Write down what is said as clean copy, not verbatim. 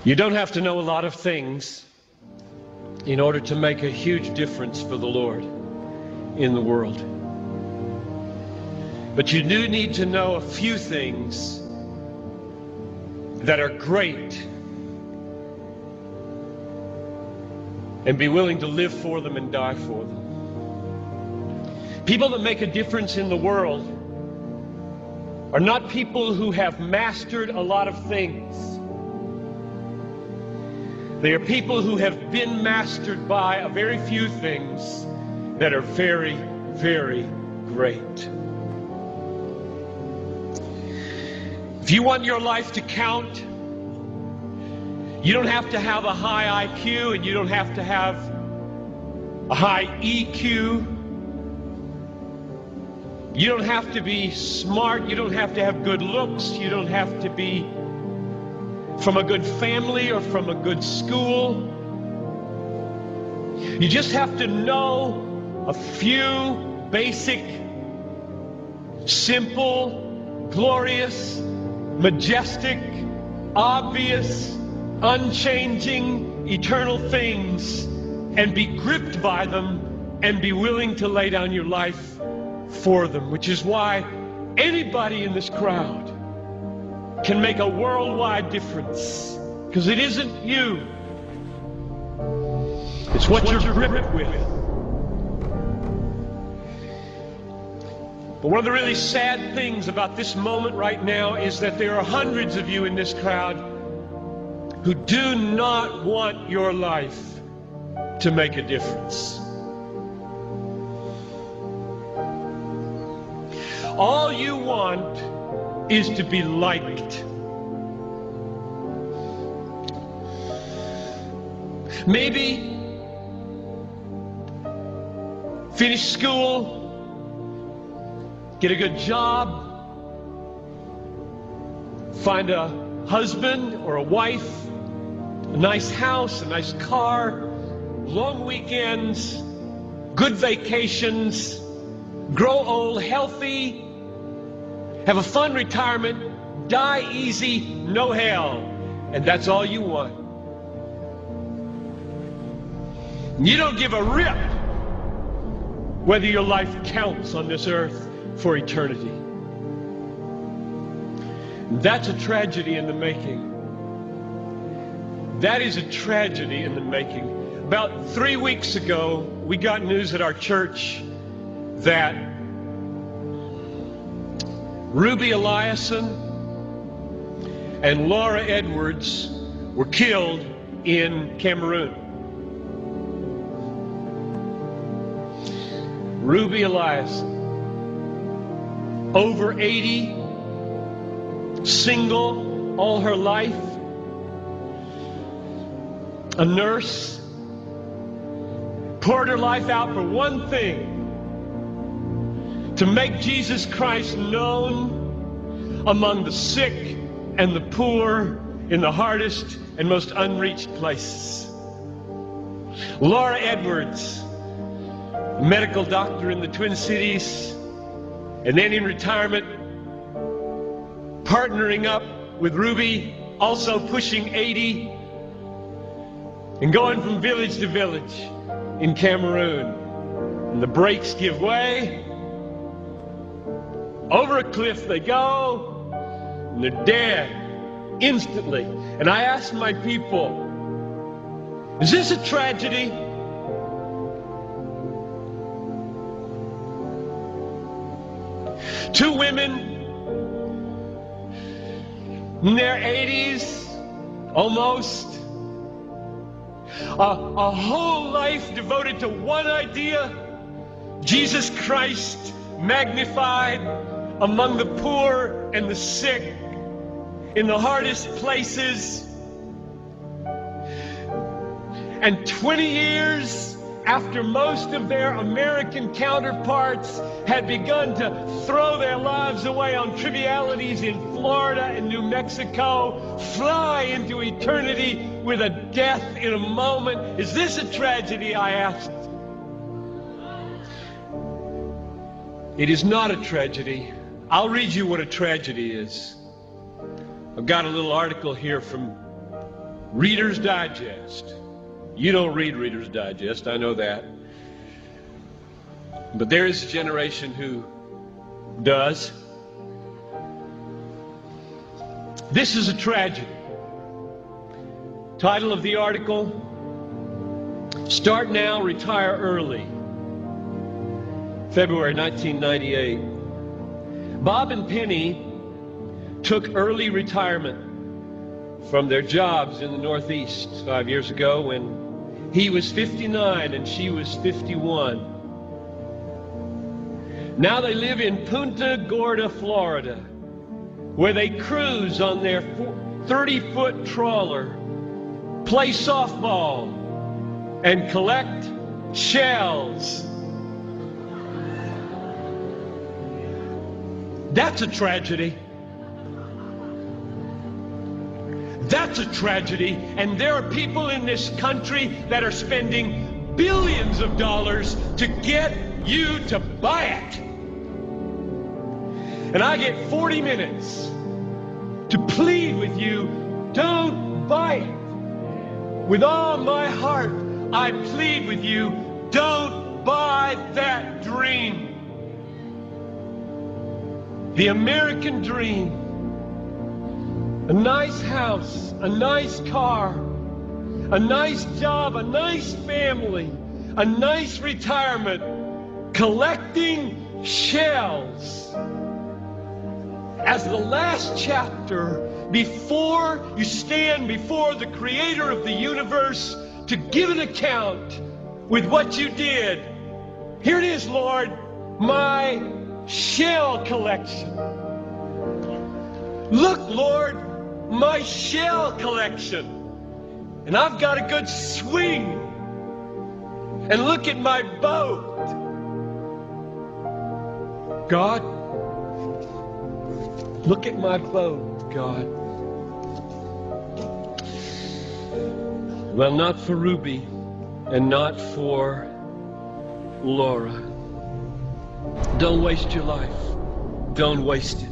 You don't have to know a lot of things in order to make a huge difference for the Lord in the world. But you do need to know a few things that are great and be willing to live for them and die for them. People that make a difference in the world are not people who have mastered a lot of things. They are people who have been mastered by a very few things that are very, very great. If you want your life to count, you don't have to have a high IQ and you don't have to have a high EQ. You don't have to be smart. You don't have to have good looks. You don't have to be from a good family or from a good school. You just have to know a few basic, simple, glorious, majestic, obvious, unchanging, eternal things and be gripped by them and be willing to lay down your life for them, which is why anybody in this crowd can make a worldwide difference, because it isn't you, it's what you're gripped with. But one of the really sad things about this moment right now is that there are hundreds of you in this crowd who do not want your life to make a difference. All you want is to be liked. Maybe finish school, get a good job, find a husband or a wife, a nice house, a nice car, long weekends, good vacations, grow old healthy, have a fun retirement, die easy, no hell. And that's all you want. You don't give a rip whether your life counts on this earth for eternity. That's a tragedy in the making. That is a tragedy in the making. About 3 weeks ago, we got news at our church that Ruby Eliason and Laura Edwards were killed in Cameroon. Ruby Eliason, over 80, single all her life, a nurse, poured her life out for one thing: to make Jesus Christ known among the sick and the poor in the hardest and most unreached places. Laura Edwards, a medical doctor in the Twin Cities, and then in retirement, partnering up with Ruby, also pushing 80, and going from village to village in Cameroon. And the brakes give way. Over a cliff they go, and they're dead instantly. And I asked my people, is this a tragedy? Two women in their 80s, almost, a whole life devoted to one idea: Jesus Christ magnified among the poor and the sick, in the hardest places. And 20 years after most of their American counterparts had begun to throw their lives away on trivialities in Florida and New Mexico, fly into eternity with a death in a moment. Is this a tragedy, I asked? It is not a tragedy. I'll read you what a tragedy is. I've got a little article here from Reader's Digest. You don't read Reader's Digest, I know that. But there is a generation who does. This is a tragedy. Title of the article: Start Now, Retire Early. February 1998. Bob and Penny took early retirement from their jobs in the Northeast 5 years ago when he was 59 and she was 51. Now they live in Punta Gorda, Florida, where they cruise on their 30-foot trawler, play softball, and collect shells. That's a tragedy. That's a tragedy. And there are people in this country that are spending billions of dollars to get you to buy it. And I get 40 minutes to plead with you, don't buy it. With all my heart, I plead with you, don't buy that dream. The American dream. A nice house, a nice car, a nice job, a nice family, a nice retirement, collecting shells. As the last chapter, before you stand before the Creator of the universe to give an account with what you did. Here it is, Lord, my shell collection. Look, Lord, my shell collection. And I've got a good swing. And look at my boat. God, look at my boat, God. Well, not for Ruby and not for Laura. Don't waste your life. Don't waste it.